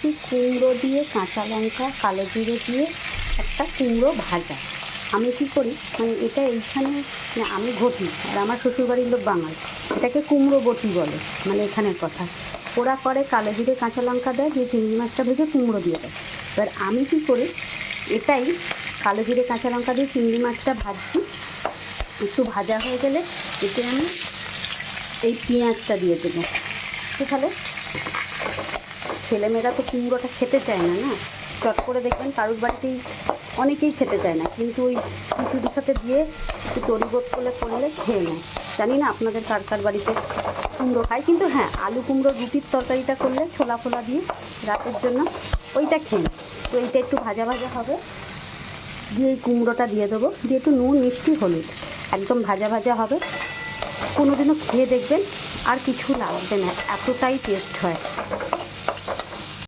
করছি কুমড়ো দিয়ে কাঁচা লঙ্কা কালো জিরে দিয়ে একটা কুমড়ো ভাজা। আমি কী করি, মানে এটা এইখানে আমি ঘটি, আর আমার শ্বশুরবাড়ির লোক বাঙাল, এটাকে কুমড়ো বটি বলে, মানে এখানের কথা। ওরা করে কালো জিরে কাঁচা লঙ্কা দেয়, দিয়ে চিংড়ি মাছটা ভেজে কুমড়ো দিয়ে দেয়। এবার আমি কী করি, এটাই কালো জিরে কাঁচা লঙ্কা দিয়ে চিংড়ি মাছটা ভাজছি, একটু ভাজা হয়ে গেলে এতে আমি এই পেঁয়াজটা দিয়ে দেবো। তাহলে ছেলেমেয়েরা তো কুমড়োটা খেতে চায় না, না চট করে দেখবেন কারোর বাড়িতেই অনেকেই খেতে চায় না, কিন্তু ওই খিচুড়ির সাথে দিয়ে একটু তরিবোধ করলে খেয়ে নেয়। জানি না আপনাদের কার কার বাড়িতে কুমড়ো খায়, কিন্তু হ্যাঁ, আলু কুমড়ো রুটির তরকারিটা করলে ছোলা ফোলা দিয়ে রাতের জন্য ওইটা খেয়ে নেয়। তো এইটা একটু ভাজা ভাজা হবে, দিয়ে এই কুমড়োটা দিয়ে দেবো, দিয়ে একটু নুন মিষ্টি হলুদ, একদম ভাজা ভাজা হবে। কোনোদিনও খেয়ে দেখবেন, আর কিছু লাগবে না, এতটাই টেস্ট হয়।